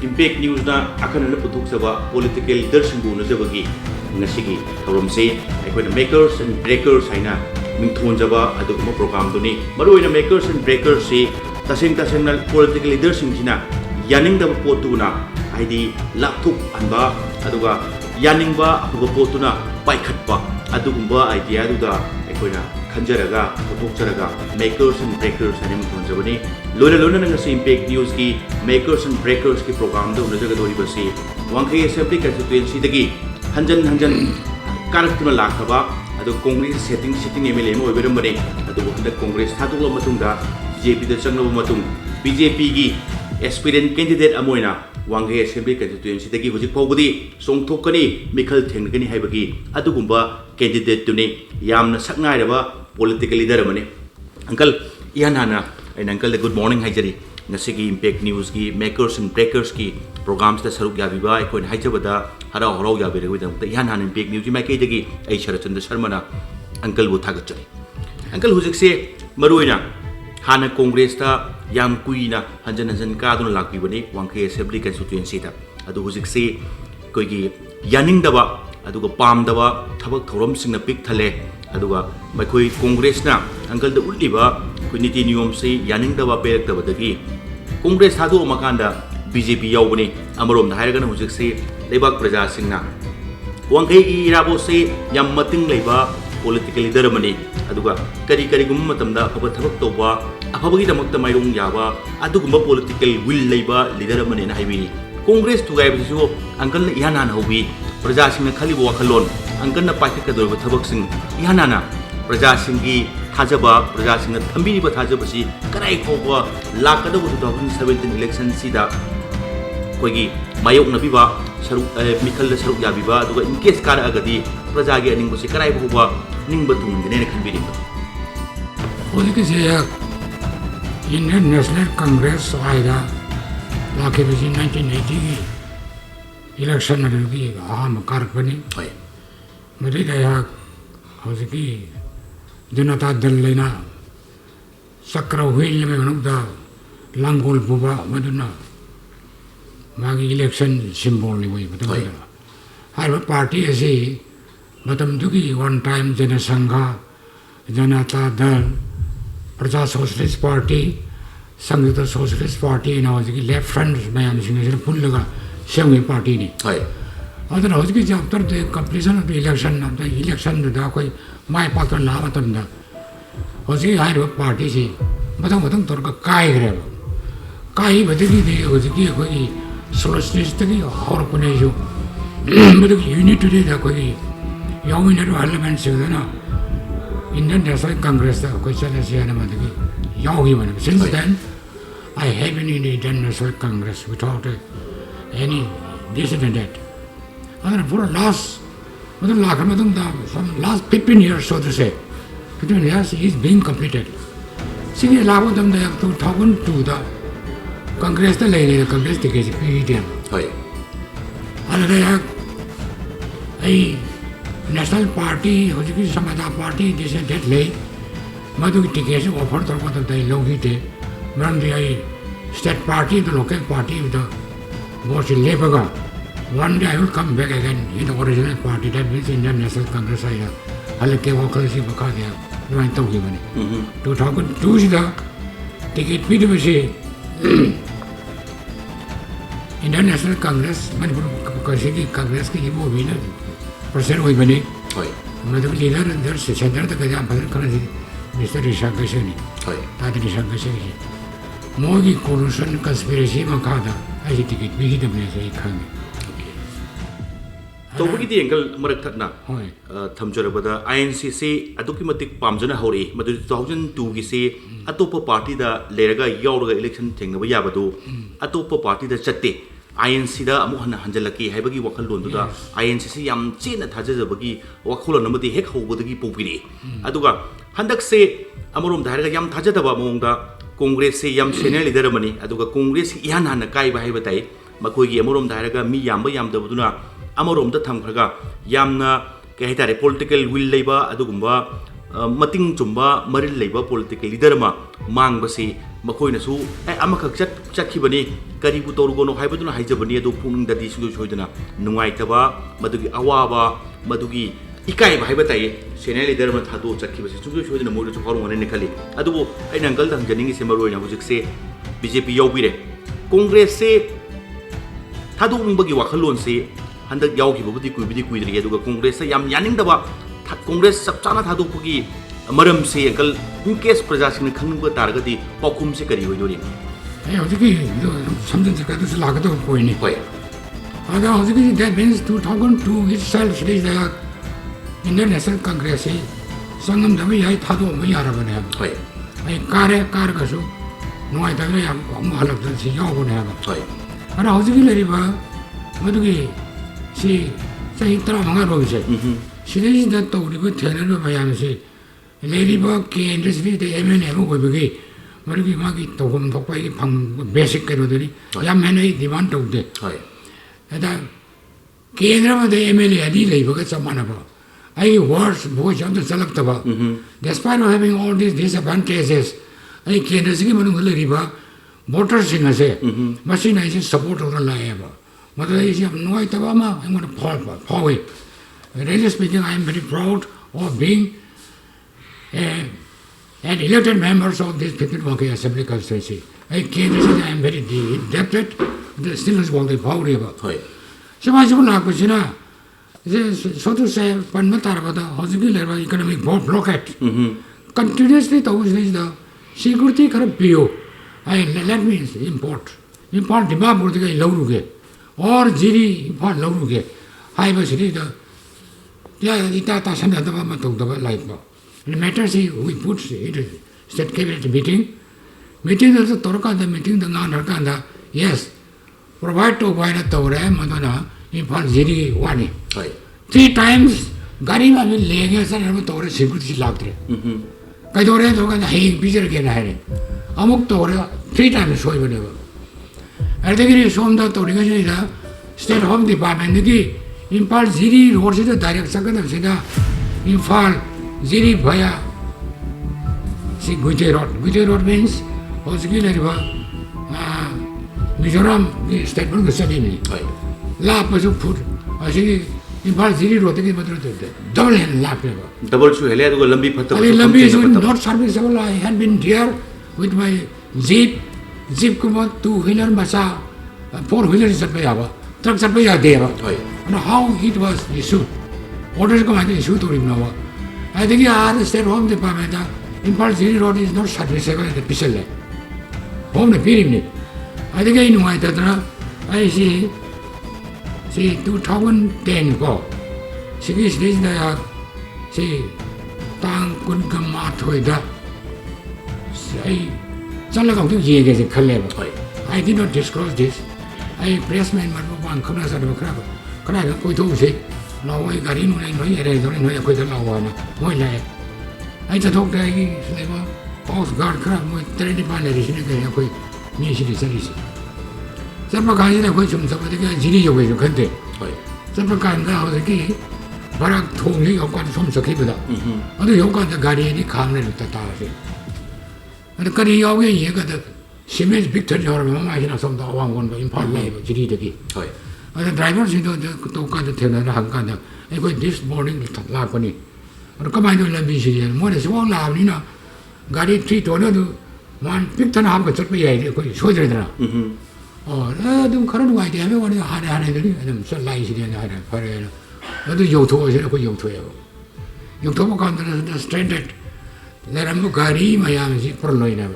Impact News na akan na putuk sa political leaders ng na jabagi nga sige tawram say ay na makers and breakers ay na mingthon jaba adu mo program do ni maroy na makers and breakers si tasing na political leaders ng sina yaning da potu na ay di laptop anba aduga yaning ba abu potu na paikhat pa adugumba idea du da ay na kanjaraga putukjaraga makers and breakers ani mingthon jabani lona na sa Impact News ki makers and breakers ki program do na jaga dori basi wangkai assembly constituency dagi hanjan karakter lakhaba adu congress setting MLA mo oberam bane adu handa congress thadukla matungda BJP da changnaba matung BJP gi aspirant candidate amoina wangkai assembly constituency dagi hojik phawbudi songthokani mikhal thenggani haibagi adugumba candidate tuni yamna saknairaba political leader amane uncle ihanana and uncle good morning haijari ngasigi Impact News ki makers and breakers ki programs da saruk yabiba ai koin haijabada hara horau yabire wi dam ta ihanana Impact News mai kai dagi ai Sharachandra Sharma na uncle bu thagachari uncle hujik se maruina hana congress ta yam kuina hanjan ka dun lakpi bani wangkai assembly constituency ta adu hujik se koi gi yaning daba aduga pam daba thabak thorom singna pik thale aduga mai congress na uncle da uliba niti niyom se yaning daba perak daba dagi congress hadu makanda BJP yaubani amarom da hairaga na hujik se lebak praja singna wangkai irabo se yam mating leiba political leader mani aduga kari gum matamda phaba thabak toba afabagi damakta mairong yaba adugumba political will leiba leader mani na haibini congress tugai bisu uncle na ihana na hobi praja singna khali bo wakhalon uncle na paithak ka dorba thabak sing ihana na praja singi thajaba praja singna thambiri ba thajaba si karai khoba lakada 2017 election sida koigi mayok na biba saruk mikhal da saruk ya biba aduga in case kara agadi praja gi aning bosi karai khoba ningba tungdine ne khanbiri ba holi ke se Indian National Congress aida lake bisi 1980 election agi aham karakbani hai mari daya hosi ki Janata Dal लेना सक्र wheel में गनुदा लांगोल बुबा मदुना मागी election symbol नि वई बता हर party ऐसे मतम दुगी one time Jansangh Janata Dal प्रजा सोशलिस्ट पार्टी संयुक्त सोशलिस्ट पार्टी ना होजी लेफ्ट फ्रंट में हम सिंह फुल लगा सेंगे पार्टी नि hai अदर होजी जब तर the completion of the election दा कोई माय पात्र ला मतम दा होजी हाइर पार्टी से मथंग तोर का काय बदली दे होजी की कोई सोशलिस्ट की और कोने जो मतलब यूनिटी दा कोई यौमिन पार्लियामेंट से ना इंडियन नेशनल कांग्रेस दा कोई चले से ना मतलब यौगी बने since then I have been in Indian National Congress without any this and that. And for last 15 years, so to say, 15 years is being completed. Since the last 2002, the Congress, the Congress, the PDM. And they have a national party, some other party, this and that lay. Madu tickets offered to what they locate. Run the state party, the local party, the boss in Labour. One day I will come back again in the original party, that means Indian National Congress. I'll give a crazy Bakadia. You might talk even. 2002 is the ticket PWC Indian National Congress, Manipur Congress, winner, percent with money. Mother leader and there's a center the Kazam currency, Mr. Rishakashani. That Rishakashani. Mogi corruption conspiracy Makada, I ticket, we hit the place I can. तौबगी दी एंगल मरक थकना थमजरबदा INCC अदुकी मतिक पामजना हौरी मदु 2002 गी से अतोप पार्टी दा लेरगा यावरगा इलेक्शन थेंगबा याबदो अतोप पार्टी दा चत्ते INC दा अमु हन हंजलकी हैबगी वखल लोंदुदा INCC याम चेना थाजजबगी वखल नमदि हेक हौबदगी पोपिरी अदुगा हंदक से अमरोम धारगा याम थाजदबा मोंगदा कांग्रेस से याम सीनियर लीडर मनी अदुगा कांग्रेस इहान हान काइबा हैबताई मखोगी अमरोम धारगा मी याम यामदबदुना अमरोम दा थमखरगा यामना के हेतारे पॉलिटिकल विल लेबा अदुगुंबा mating chumba maril leiba political leader ma mang basi makoina su amakak chakhibani karibu torugono haibaduna haijabani adu puning dadi su choidana nungai taba madugi awaba madugi ikai ba haibatai senior leader ma thadu chakhibasi chu choidana modu chu haru ngane khali adu ai nangal dang janingi se maroina hujik se BJP yaubire Congress se thadu ungbagi wakhalon se handak yauki babudi kuidri aduga Congress se yam yaning daba Congress sabchana thadu pugi maram se ankal in case praja sing khangba targadi pakhum se kari hoidori ai hojiki samjan sarkar se lagado poini hoy ada hojiki that means 2002 itself is the Indian National Congress sangam dabi ai thadu mai arabane hoy ai kare kasu noi da ya amu halak da si yaubone hoy ada hojiki leriba madugi si sai tra manga roise 시대진다 또 우리가 대내로 봐야면서 레리버 케인드스리 대 MNM 거기 머리기 막이 도금 독바이 방 베식 거들이 야면에 디만트 오데 에다 케인드라마 대 MNM 아디 레이버가 좀만아 봐 아이 워스 뭐 좀더 살았다 봐 despite of having all these disadvantages 아이 케인드스기 뭐는 레리버 모터 싱어세 마신 아이지 서포트 오라 라야 봐 맞아 이제 노이 타바마 I'm going to fall away Really speaking, I am very proud of being an elected members of this Pittsburgh Assembly constituency. I can't say I am very indebted. Still is one the power of. So much of Lakusina, so to say, Panmatarabada, Hospital economic blockade. Continuously, the security corrupt PO. Let me import Dimapurga Lauruge or Jiri import Lauruge. I was reader. Yeah, ita sanda daba matong daba like ba. The matter is we put it state cabinet meeting. Meeting also torka the meeting the ngan rakanda. Yes, provide to buy the tore madana in part ziri wani. 3 times gari ma will lege sir हम tore security lagtre. कई तोरे तो कहना है पीछे के ना है. अमुक तोरे 3 times सोई बने ba. ऐसे कि सोमदा तोरे का जो है state home department की Impal Ziri road is the direct second of Sina. Impal Ziri via Guje road. Guje road means Hosgila River, Mizoram state of the Sadini. La Pasu put a city Impal Ziri road double and lap river. Double to Helia Lambi Pata. Lambi is not serviceable. I had been here with my Jeep Kuma 2-wheeler Masa, 4-wheelers at Payava. Trucks at Payava. And how it was issued. Orders come issued to him now. I think the state home department in Pal City Road is not serviceable at the Pisale. Home the pyramid. I think I know that I see 2010 go. She is this the see Tang Kunkama Toida. Say, Salakam to Yeg Kaleb. I did not disclose this. I pressed my one corner of a crab. Can I go to say, no, I got in when I know I don't know I quit a one. Why lad? I just talked to a Coast Guard crab with 30 pounds in a quick mission service. Some kind of question of the Gini away to country. Some kind of the key, Barak told me of got some Sakibada. Other you got the guardian calmly with the Tarafi. And the Kari away, you got the Siemens Victor or Mamma, some one in part labor, Giri. The drivers into the Toka the Tenor Hankana, I got this morning to Lapani. Or come on to Lambishi, and more is one lavina. Got it 3 to another one, picked an half of the soldier. Oh, the current white, everyone had and I'm so lazy and had a parade. What do you to us? You talk on the stranded. There am Gari, my arms, Proloina.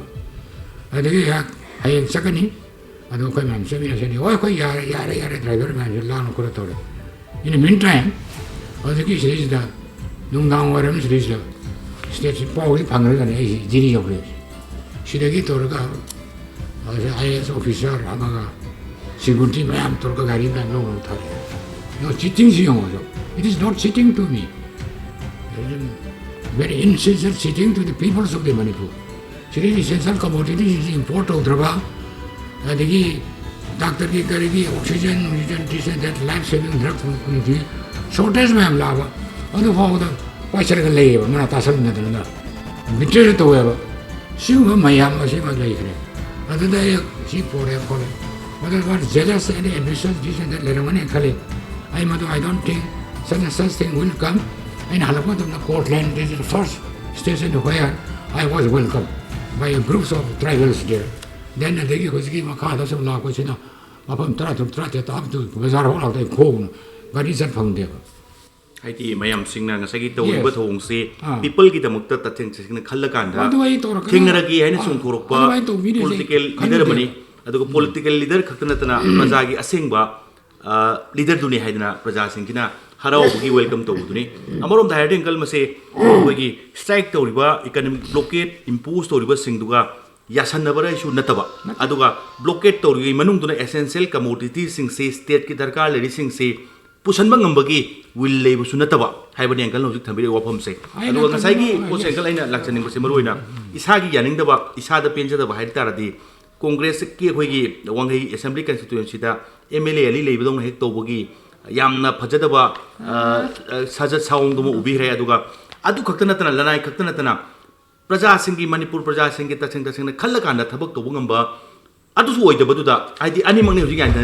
I think I am second. I don't quite remember. I said, why yara driver man, Lano Kuratore. In the meantime, all the kids is the Nungang Warams is the state power Pangal and Giri of it. She did get Torga as an IS officer, Amaga, Sigurti, Mam, Torga Garib, and no Tari. No cheating, it is not cheating to me. Very insincere cheating to the peoples of the Manipur. She is essential commodity is import of Draba. देखिए doctor की करेगी oxygen this and that life saving drugs shortage में हम लाभ और तो ꯄꯥꯏꯁꯜꯂꯒ ꯂꯩꯌꯦꯕ ꯃꯅꯥ ꯇꯥꯁꯜꯂꯅꯗꯅ ꯕꯤꯇ꯭ꯔꯦ ꯇꯧꯋꯦꯕ ꯁꯤꯒꯨꯝꯕ ꯃꯌꯥꯝ ꯑꯁꯤꯃ ꯂꯩꯈ꯭ꯔꯦ ꯑꯗꯨꯗ ꯑꯩ ꯁꯤ ꯄꯣꯔꯦ ꯈꯣꯠꯂꯦ ꯃꯗꯨ ꯖꯦꯂꯁ ꯑꯦꯟ ꯑꯦꯝꯕꯤꯁꯟ ꯗꯤꯁꯦꯟꯗ ꯂꯩꯔꯝꯒꯅꯤ ꯈꯜꯂꯤ ꯑꯩ ꯃꯗꯨ ꯑꯥꯏ ꯗꯣꯟ ꯊꯤꯡ such thing will come and halapwa the Portland is the first station where I was welcomed by a groups of tribals there. Then they was given a card of la question upon try to up to Bazar of the Kong, but it's a found there. Haiti Mayam Singna Sagi to but home say people get a mukta things in the Kalakanda. Kingaragi and Sunkuropa, political leader money, political leader Katanatana, Mazagi Asingba, leader Duni Hadina, Praja Sinkina. Haraugi welcome to Uduni. Amarom the heading Kalmase, Wigi, strike to river, economic blockade, impose to river Singduga, Yasanavara issue Natava, Aduga, blockade to Manung to the essential commodities sing say state Kitarka, lady sing say, Pusanbangambagi will label Sunatava, Hibani and Kalno Tambi Wapum say. Aduga Sagi, Posakalina, Laxan Simaruina, Ishagi Yanindava, Ishada Pinja of Haitaradi, Congress Kiwigi, the Wangi Assembly Constituency, MLA Ali Labelong Hectobogi. Yamna Pajadaba Sajat Sound Ubi Readuga Adu Katanatana Lanai Katanatana Praja Singi Manipur Praja Singi Tasing Kalakanda Tabak to Wungamba Adus Woy the Baduda I the animal music and I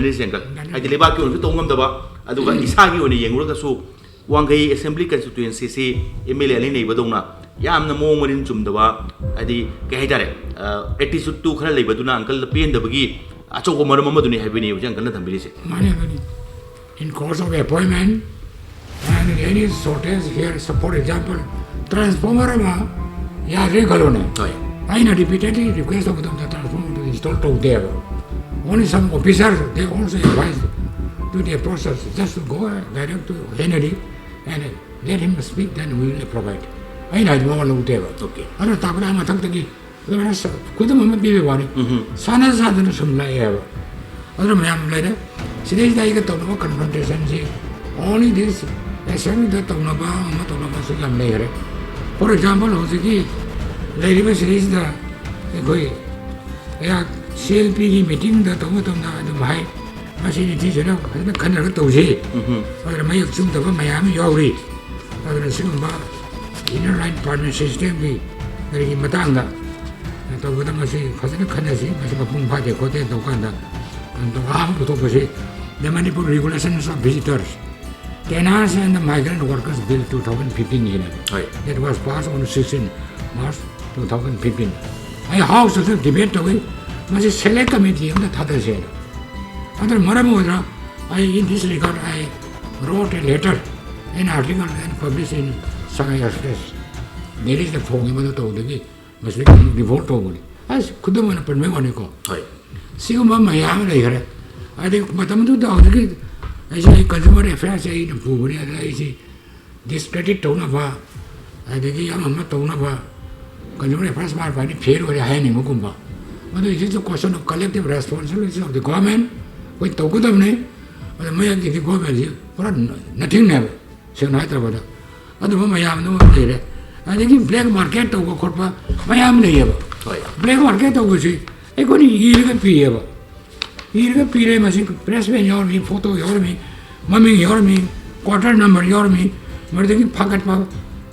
the Lebaki Tongamba Aduga Isagi on the Yangugasu Wangai Assembly Constituency Emilia Lene Badona Yamna Momarin Jumdava I the Gaitare Etisut to Kale Baduna Uncle the Pin the Bagi Achoko Maramaduni have been able to in course of appointment and any shortage here, so for example, transformer ya regalone. I repeatedly request of them the transformer to install to there. Only some officers they also advised to the process just to go direct to Henry and let him speak, then we will provide. I know more whatever. Okay. I don't talk about Mataki. Could the moment be one? Sana Sadan Sumla. Other man later. Today, I get to know confrontation. Only this, I send the Tonaba, Matonaba later. For example, Hosiki, Lady is the CLP meeting the Tomatona, the Mai, machine teacher, and the Canada Toji, or may assume the Miami Yori, or the Singamba, inner line partner system, the Matanga, and the Wadamasi, Cousin Kanasi, Masipum Pati, Kote, Tokanda, and the Ham the Manipur regulations of visitors. Tenants and the Migrant Workers Bill 2015. That was passed on 16 March 2015. I house of the debate away was a select committee on the Tadashe. Under Maramoda, in this regard, I wrote a letter, an article, and published in Sangay Express. There is the phone of the must be devoted over. As Kudaman Permeonico. Sigma Mayam. I think Matamatu Dog, I say consumer affairs, I see discredit Tonava, I think Yamama Tonava, consumer affairs by the pair or a hand in Mukumba. But it is a question of collective responsibility of the government with Tokudamne, or the Mayan the government, for nothing never, so neither about it. Other Mayam no later. I think in black market over Corpa, Mayam never. Black market over see, I couldn't hear the P. Here, Pire machine, pressman your me, photo your me, mummy your me, quarter number your me, murdering pocket pub,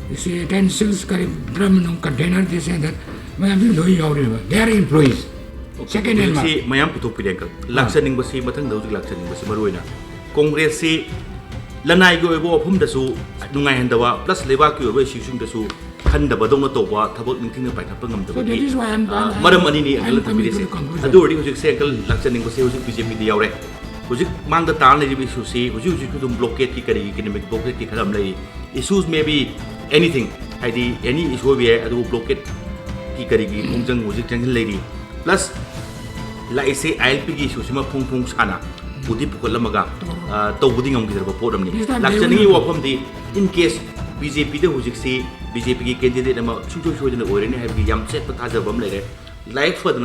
you see, 10 silks drum container, this and that. I am doing your river. They are employees. Second and see, my amp to Pideca, Laxaning was see, but those Laxaning was Maruina. Congress see Lanago of whom the Su, Nungahandawa, plus Levaki away shooting the Su. Handa Badoma Toba, Tabot Ninting by Kapangam. So that is why I'm Madam Manini and Latamisi. I do already say, Laxaning was PJP the Aure. Was it Manda Tan, you see, was usually couldn't blockade Kikari, economic blockade Kikaram issues may be anything. I did any issue where I do blockade Kikari, Munjang was it lady. Plus, like I say, I'll pig issues, Pung Pung Sana, Budi Pukalamaga, Tobuding on the Podam. Laxaning welcome the in case BJP the Hujik BJP candidate about Chuchu in the Oren have the Yam set Pataza Bum later. Like for the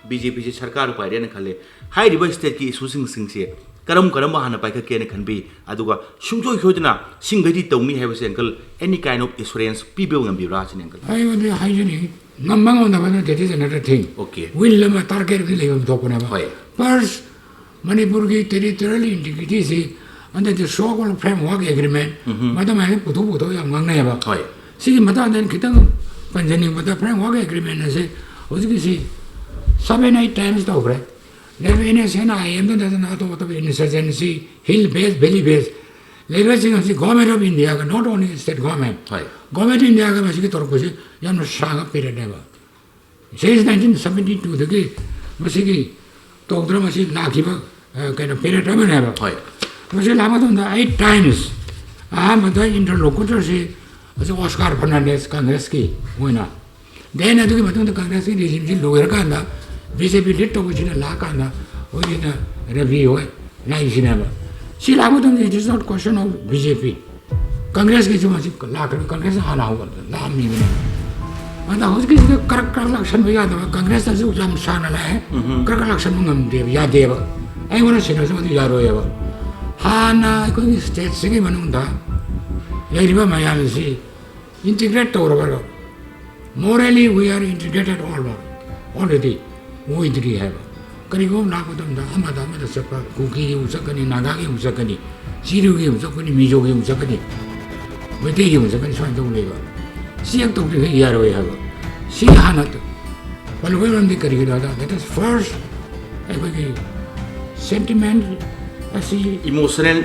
BJP Sarkar by Renakale, high river state is using things here. Karam Karamahana Pika can be Aduga, Shumjo Hodina, Singati Tomi have his uncle, any kind of insurance, people and be Rajan uncle. I would be hygiene. Namang on the weather, that is another thing. Okay. Will a target will live on top of first, Manipurgi territorially integrity under the so-called framework agreement, Madam Putu, young Neva. सिगी मतदान खितंग पंजनिंग मत framework agreement से हजिकी 7-8 times तौग्रे लेकिन इन्हें सेना IM तो ना तो मतलब इंसर्जेंसी हिल बेस वैली बेस लेकिन सिंह गवर्नमेंट ऑफ इंडिया का not only state government India का मसीकी तौर पर याम शांग पीरियड है वो since 1972 तक मसीकी तो उधर मसी लाखी पर कहना पीरियड है मैंने वो मसी लामा तो ना 8 times मतलब इंटरलोकुटर से ऐसे ऑस्कार फर्नांडिस कांग्रेस की हुई ना देन है तो कि मतलब कांग्रेस की रिजिम से लोग रखा ना बीजेपी लिट तो कुछ ना ला का ना वो ये ना रिव्यू है ना इसी ना सी लागू तो it is not question of BJP Congress की जो मसी ला कर कांग्रेस आना होगा लाम नहीं बने मतलब हो सके तो करक इलेक्शन में याद है कांग्रेस से जो जाम शान ला है करक इलेक्शन में हम दे याद है वो ऐ वो ना सिर्फ से मतलब याद है वो हाँ ना कोई स्टेट से की मनुन था लेकिन वो मैं यहाँ से integrate तो रहा है morally we are integrated already वो इधरी है करीब वो ना को तो हम सब कुकी की उसकनी नागा की उसकनी सीरू की उसकनी मिजो की उसकनी बेटे की उसकनी स्वान तो लेगा सियाक तो भी यार वो है सी हानत पर वो हम भी करेंगे दादा that is first कोई sentiment ऐसी emotional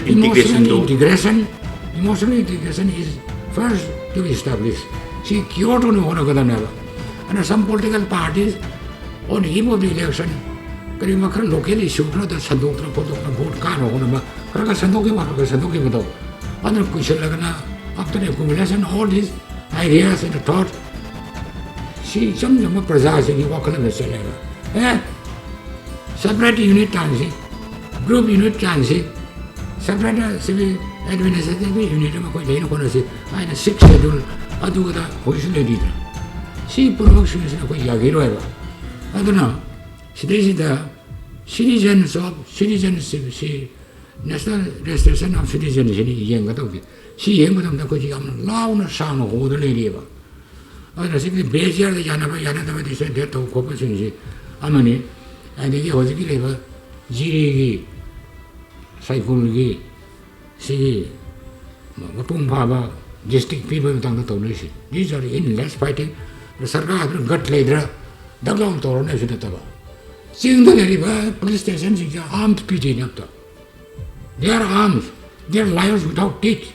integration is first to be established. See, Kyoto no hono kada never. And some political parties on the eve of the election, kari makar local issue na the sandok na vote ka no hono ma. Kara sandoki ma do. Andar kuch lagna after the accumulation all these ideas and thought. See, some praja se ni wakala na chalega. Separate unit change, group unit change, separate civil administrative unit में कोई लेना कोई नहीं आये ना 6 schedule अदुग दा कोई से ले दी था सी प्रोडक्शन से कोई यागी रोए बा अदुना citizenship C national registration of citizen सी नहीं ये इंगता होगी सी ये मतलब ना कोई हम लाउ ना शाम हो तो ले रही है बा अदुना सी बेस यार जाना तो मैं दिसे डेट हो को पर सी अमनी ऐसे की हो जाएगी ले बा जीरी की साइकिल की सी मपुंग भाबा डिस्ट्रिक्ट पीपल तंग तो नहीं सी these are endless fighting सरकार गट लेदरा दगलाम तो नहीं सी तबा सिंग द रिवा पुलिस स्टेशन सी armed पीछे नहीं आता they are armed they are lions without teeth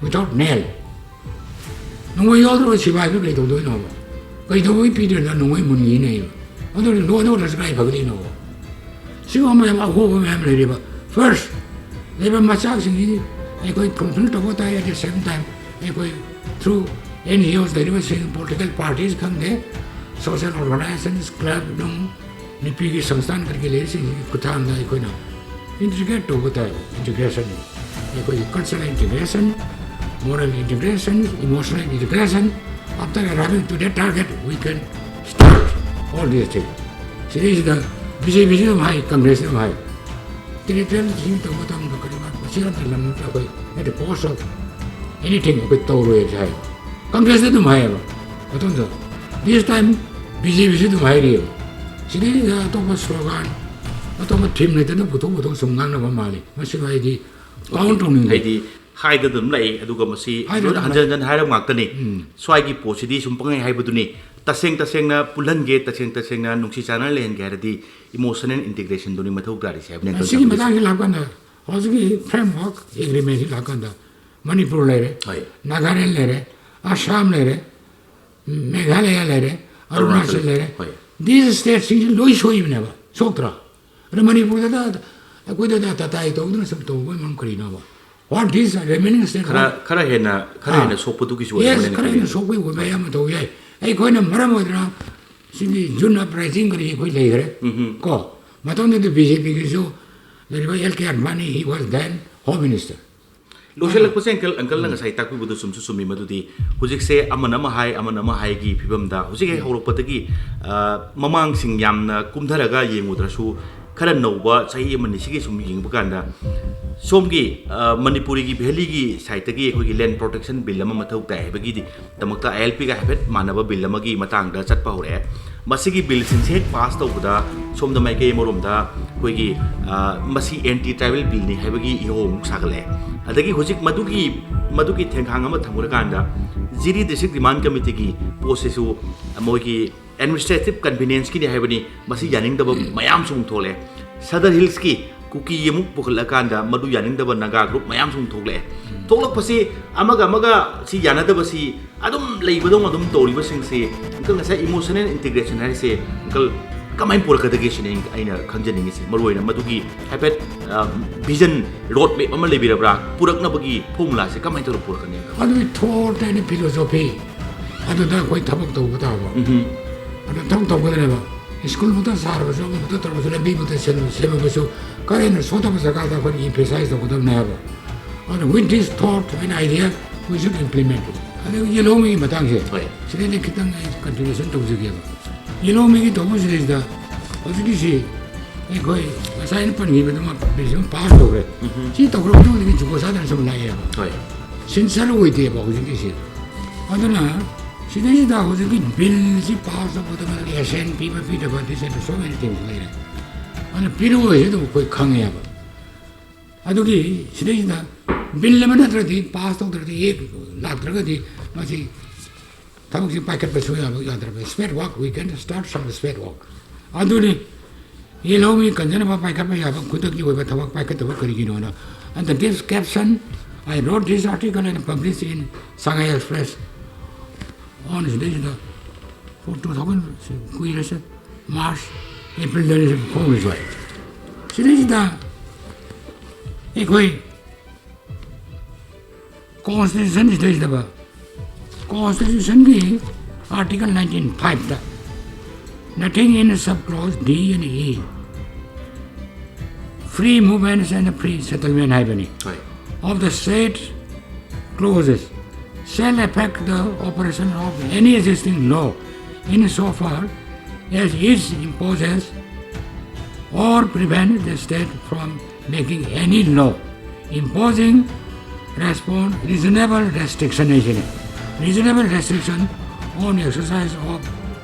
without nail नोई और सिवाय भी ले तो दो ना कहीं तो वही पीछे ना नोई मुन्नी नहीं अदर लो रसगाई भगली ना सिवा में हो में हम ले रिवा first लेकिन मचाक सिंगी एक कोई कंफ्लिक्ट होता है at the same time एक कोई through NGOs दरिवा सिंग political parties खंग दे social organizations club डों निपी की संस्थान करके ले सिंगी कुछ आंदा एक कोई ना integrate होता है integration एक कोई cultural integration moral integration emotional integration after arriving to that target we can start all these things series the BJP में भाई कांग्रेस में भाई territorial thing तो वो तो हम करीब सिर्फ लम्बा तो कोई at the cost of anything कोई तो रोए जाए कांग्रेस ने तो भाई है वो तो this time BJP से तो भाई रही है सीधे तो बस स्लोगन तो बस टीम ने तो बुतो सुंगान ना बमाली मसी भाई दी काउंट होने है दी हाई द दम लाई अदुगा मसी हंजन हाई रंग मार्क ने स्वाई की पोसिडी सुंपंग हाई बदुनी तसेंग ना पुलहन गे तसेंग ना नुक्सी चैनल लेन गया रही इमोशनल इंटीग्रेशन दोनों मथौ गाड़ी से अपने सिंह मतांग लाकन दा हौसकी फ्रेमवर्क एग्रीमेंट लाकन दा मणिपुर ले रहे नागालैंड ले रहे असम ले रहे मेघालय ले रहे अरुणाचल ले रहे these states सिंह लोई सोई बने बा सोक्रा रे मणिपुर दा कोई दा ताई तो उधर सब तो वो मन करी ना बा what these remaining states खरा है ना सोपतु की सुविधा yes खरा है ना सोपे वो मैं हम तो ये ऐ कोई ना मरम होता सिंह जून अपराइजिंग करी कोई ले रहे को मतलब ने तो बीजेपी की जो लेकिन L K Advani he was then home minister लोशल पसे अंकल ना साइ ताकु बुदु सुमी मदुदी हुजिक से अमन अमा हाई की फिबम दा हुजिक हे हौरपतगी ममांग सिंग यामना कुमधरगा येंगुद्रसु खरा नौबा सही अमनि सिगे सुम येंगबु कांदा सोमगी मणिपुरी की वैली की साइटगी अखोगी लैंड प्रोटेक्शन बिल अमा मथौ ताइबगी दि तमक्ता आईएलपी का हैबेट मानब बिल अमगी मतांगदा चटपा होरे masigi bill sinse pass tawda somda mai ke moromda koigi masi anti tribal bill ni haibagi ihong sagale adagi hojik madugi thenkhang ama thamura kanda jiri district demand committee ki processu amogi administrative convenience ki ni haibani masi yaning daba mayam sung thole Southern Hills ki kuki yemuk pukala kanda madu yaning daba naga group mayam sung thole tolak pasi amaga si yana daba si adum leibadong adum tori basing si angkal ngasa emotional integration hari se angkal kamai pura kadagation aina khanjaning si maruina madugi habit vision road map ama lebirabra purakna bagi formula se kamai tor purakani adu thought and philosophy adu da koi thabak to bata ba adu thong to gale ba school muta sar ba so muta tor ba le bi muta sel ba so karen so ta ba ka da ko emphasize to ko na ba and with this thought and idea we should implement it adu yellow me matang se sile kitang continuation to jige ba yellow me ki to mo sile da adu ki si koi asain pan gi ba ma vision pass to re si to ko to ni ju ko sa da so na ya ba sincere way de ba hu ji si adu na sile da hu ji bill si pass to ko da SNP ba pi da ba this and so many things like that anu piro he do koi khang ya ba adu ki sile da bill le mana tra di pass to tra di ek lakh tra ga di ma si thamuk si packet ba so ya tra ba speed walk we can start from the speed walk adu ni ye lo mi kan jana ba packet ba ya ba kudak ki ba thamuk packet ba kari gi no na and this caption I wrote this article and published in Shanghai Express on for 2000 March April 2004 Sirida ekoi Constitution is the Constitution ki Article 19(5) da nothing in subclause D and E free movements and free settlement haibani of the state clauses shall affect the operation of any existing law insofar as it imposes or prevents the state from making any law imposing reasonable restriction on exercise of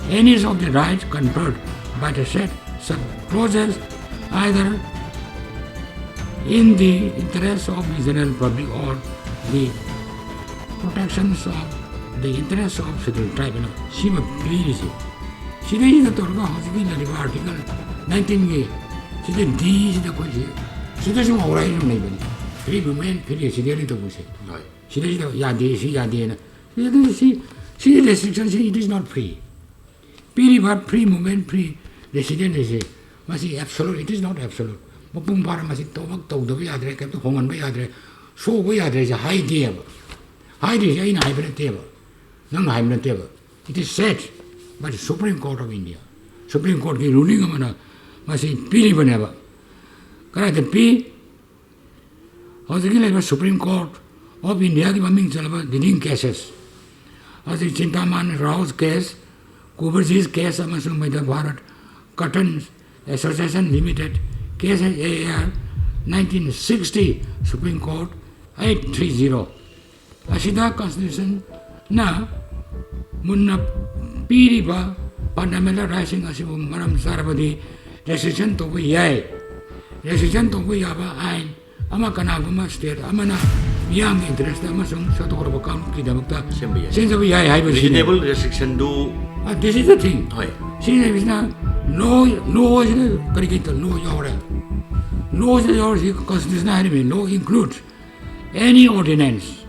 any of the rights conferred by the said sub-clauses either in the interests of the general public or the protections of the interests of certain tribal. Shima please. She is the Torga Hospital Article 19 gay. She said D is the question. She doesn't know right on anybody. Free women, free she did it to say. She did it, Yadi, she Yadina. She restrictions, it is not free. Piri but free movement, free resident is a must be absolute, it is not absolute. Mapung para must to the Yadre, kept the home and Yadre. So we are a high table. High is in hybrid table. Non hybrid table. It is said by the Supreme Court of India. Supreme Court ki ruling amana must be Piri whenever. Correct the P or the Supreme Court of India ki bombing chalaba dealing cases. As the Chintaman Rao's case, Kuberji's case amasung by the Bharat Cotton Association Limited case AAR 1960 Supreme Court 830 Asida Constitution na munna piriba fundamental rising asibu maram sarabadi restriction to be yai restriction to be yaba ain ama kanaguma state amana yang interest amasung satorba kam kidamukta sense yai hai reasonable restriction do this is the thing see is na no is karikita no yore no is your constitution enemy no includes any ordinance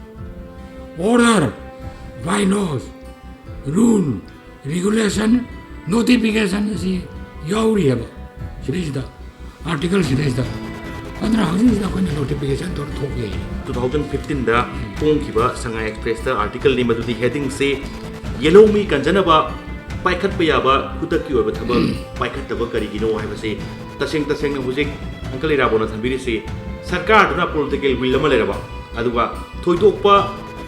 order bylaws rule regulation notification see yauri haba sirida article sirida andra housing is the notification to thoge 2015 da pong kiba Shanghai Express da article ni madudi heading se yellow me kanjanaba paikhat pa yaba kutak ki oba thaba paikhat taba kari gino haiba se taseng na hujik uncle irabona thambiri se sarkar duna political will ama leraba aduga thoidokpa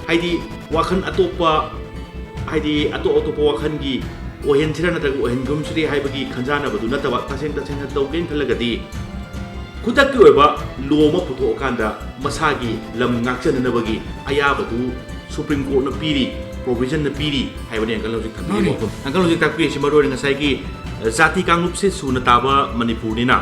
haidi wakhan atopa haidi ato wakhan gi ohen thira na ta ohen gum sri haibagi khanjana badu na tawa taseng na tawgen thalagadi kutak ki oba loma putho kanda masagi lam ngakchan na bagi ayabadu Supreme Court na piri provision na piri haibani angkal logic thabi angkal logic tak pi simaro ngasai ki jati kanglup se suna taba manipur ni na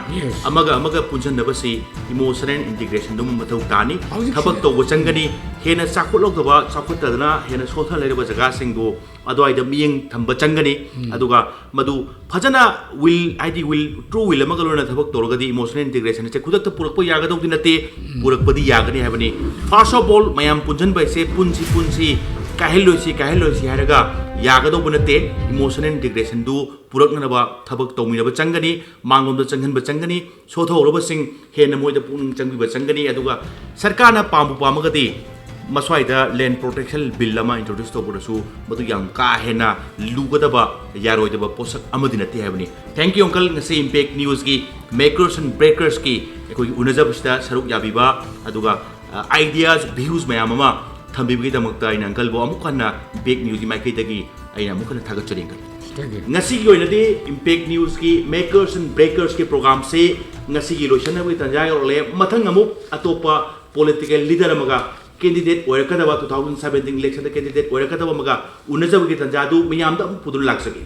amaga punjan na basi emotional integration dum mathau tani thabak to changani hena chakhulok da ba chakhut na hena sotha leira ba jaga singdu adwai da miyeng thamba changani aduga madu phajana will id will true will amaga lona thabak torgadi emotional integration che khudak ta purak pa yaga dog dinate purak padi yagani habani first of all mayam punjan ba se punsi kaheloisi haraga yaga dog bunate emotional integration du purak na ba thabak tawmi ba changani mangom da changhan ba changani sotho roba sing hena moi da pung changbi ba changani aduga sarkar na pambu pamagadi maswai da land protection bill lama introduce to bodasu madu yang ka hena lugada ba yaroi da ba posak amadina te habani thank you uncle ngasi impact news ki makers and breakers ki ekoi unajab sta saruk yabi ba aduga ideas views mayam ama thambi gi damakta ina uncle bo amukana big news mai kai dagi aina amukana thagat chari uncle ngasi gi oina di impact news ki makers and breakers ki program se ngasi gi lotion na wi tanjai ole mathang amuk atopa political leader amaga candidate oirakadaba 2017 election da candidate oirakadaba maga unajab gi tanjadu miyam da pudul laksagi